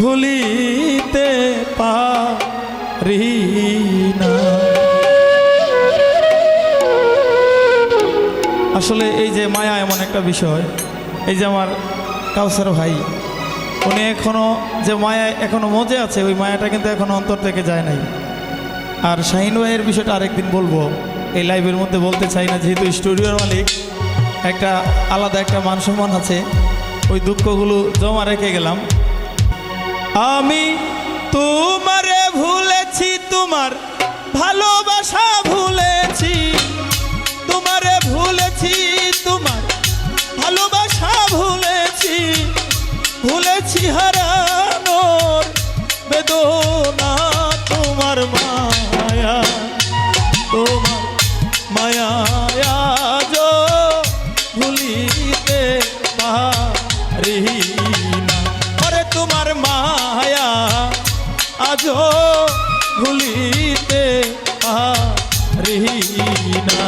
ভুলিতে পারি না। আসলে এই যে মায়া এমন একটা বিষয়, এই যে আমার কাউসার ভাই উনি এখনও যে মায়া এখনও মজে আছে, ওই মায়াটা কিন্তু এখনও অন্তর থেকে যায় নাই। আর শাহিন ভাইয়ের বিষয়টা আরেকদিন বলবো, এই লাইভের মধ্যে বলতে চাই না, যেহেতু স্টুডিওর মালিক, একটা আলাদা একটা মান সম্মান আছে, ওই দুঃখগুলো জমা রেখে গেলাম। আমি তোমারে ভুলেছি, তোমার ভালোবাসা ভুলেছি, তোমারে ভুলেছি, তোমার ভালোবাসা ভুলেছি, ভুলেছি হারানোর বেদনা, তোমার মায়া, তোমার মায়া আজ ভুলিতে পারি না। ওরে তোমার মায়া আজ ভুলিতে পারি না।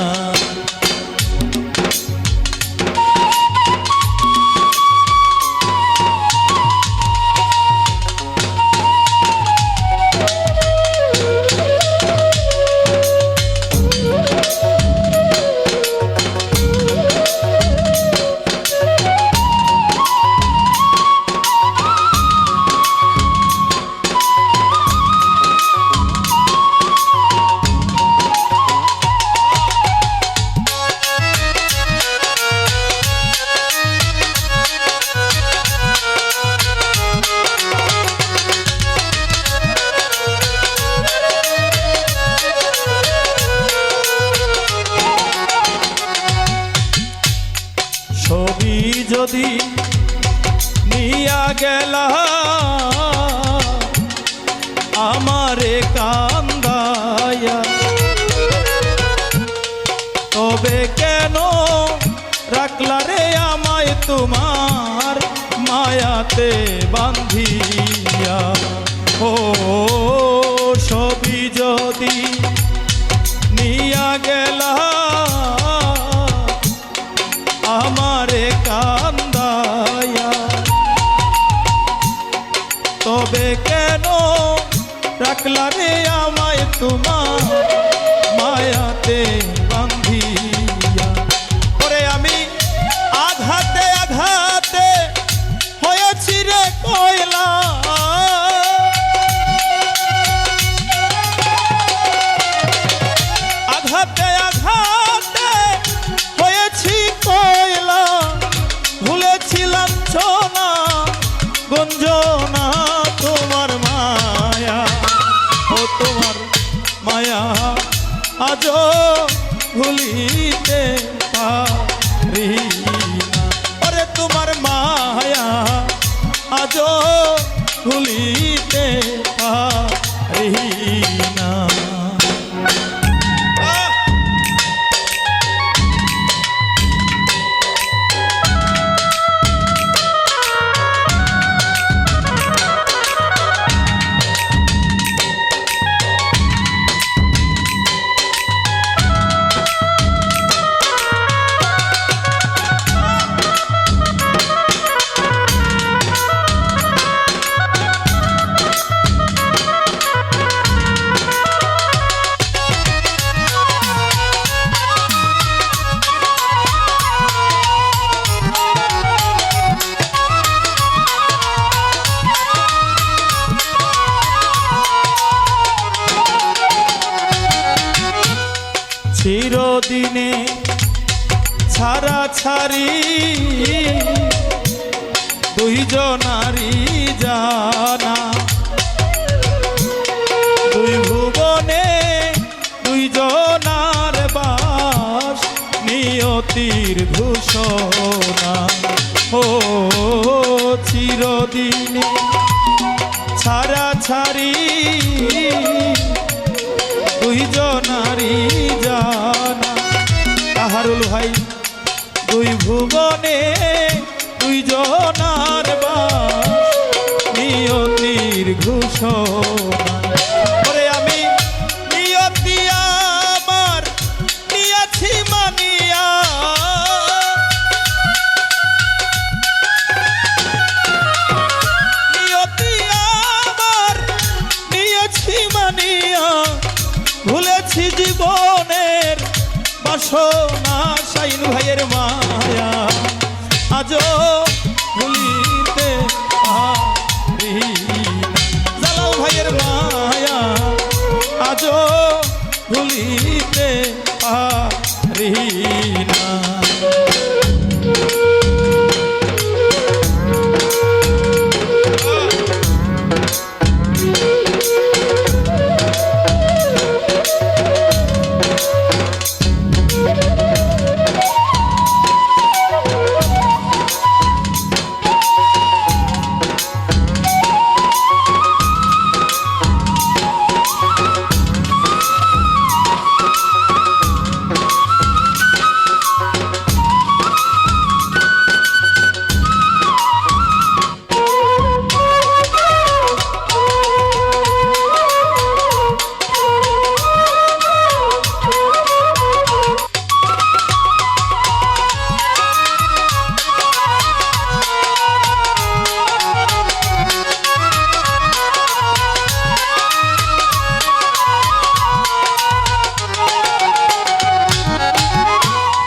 ছবি যদি নিয়া গেলা আমারে কান্দায়া, তবে কেন রাখলা রে আমায় তোমার মায়াতে বান্ধিয়া। ও ছবি যদি নিয়া গেলা আমারে কান্দায়া, তবে কেন রাখলা রে আমায় তোমার মায়াতে বান্ধিয়া। ওরে আমি আঘাতে আঘাতে হয়েছি রে কয়লা, আঘাতে আঘাতে হয়েছি কয়লা, ভুলেছিলাম সোনা গঞ্জনা, তোমার মায়া, ও তোমার মায়া আজ ভুলিতে পারি না। ওরে তোমার মায়া আজ ভুলিতে পারি না। চিরদিনে ছাড়া ছাড়ি দুইজনারি জানা, দুই ভুবনে দুইজনার বাস, নিয়তির ঘোষণা। ও চিরদিনে ছাড়া ছাড়ি দুইজনারি জানা। তাহারুল ভাই দুই ভুবনে দুইজনার বাস, নিয়তির ঘোষণা। ওরে আমি নিয়তি আমার নিয়াছি মানিয়া, নিয়তি জালালউদ্দিন ভাইয়ের মায়া আজও ভুলিতে পারি না। জালাল ভাইয়ের মায়া আজও ভুলিতে পারি না।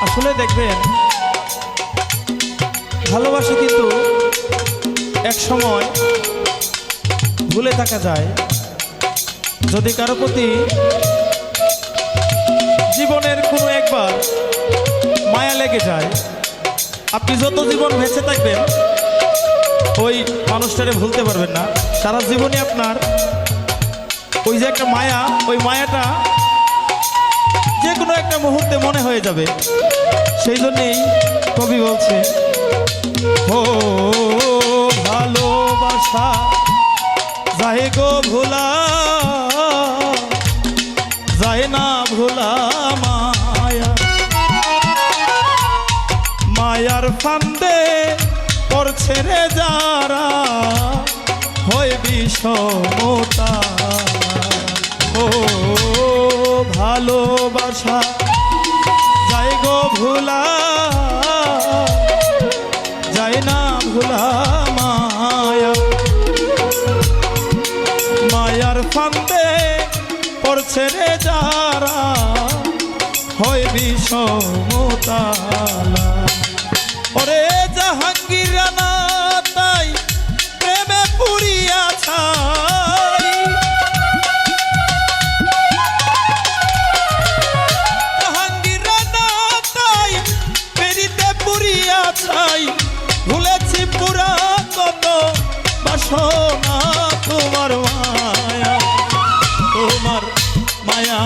আসলে দেখবেন ভালোবাসা কিন্তু এক সময় ভুলে থাকা যায়। যদি কারো প্রতি জীবনের কোনো একবার মায়া লেগে যায়, আপনি যত জীবন বেঁচে থাকবেন ওই মানুষটারে ভুলতে পারবেন না। সারা জীবনে আপনার ওই যে একটা মায়া, ওই মায়াটা যে কোনো একটা মুহূর্তে মনে হয়ে যাবে। সেই জন্যেই কবি বলছে, ও ভালোবাসা যায় গো ভোলা, যায় না ভোলা মায়া, মায়ার ফান্দে পড়ছে রে যারা হয় বিষমতা। ও ভালোবাসা যায় গো ভোলা, যায় না ভোলা মায়া, মায়ার ফান্দে পড়ছে রে যারা হয় বিষমতালা। ওরে জাহাঙ্গীর রানা তাই প্রেমে পুরিয়া ছাই, জাহাঙ্গীর রানা তাই পেরিতে পুরিয়া ছাই। ভুলেছি পুরা কত বাসনা তোমার মায়া, তোমার মায়া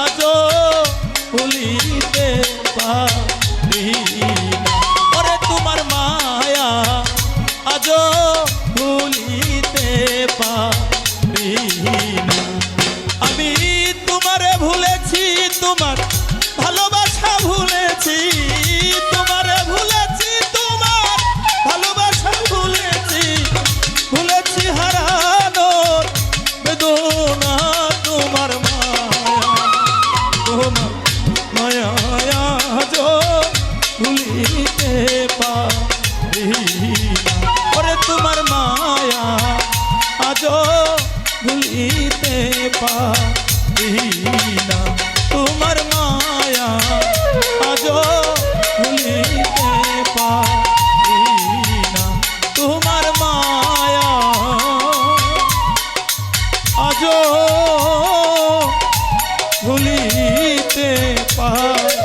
আজও ভুলিতে পারি না। ওরে তোমার মায়া আজও ভুলিতে পারি না। আমি তোমারে ভুলেছি, তোমার ভালোবাসা ভুলেছি, তোমারে ভুলেছি, তোমার ভালোবাসা ভুলেছি, ভুলেছি হারানোর বেদনা তোমার মায়া, তোমার মায়া আজও ভুলিতে পারি না। ওরে তোমার মায়া আজও ভুলিতে পারি না, তোমার মায়া আজও ভুলিতে পারি না, তোমার মায়া আজও ভুলিতে পারি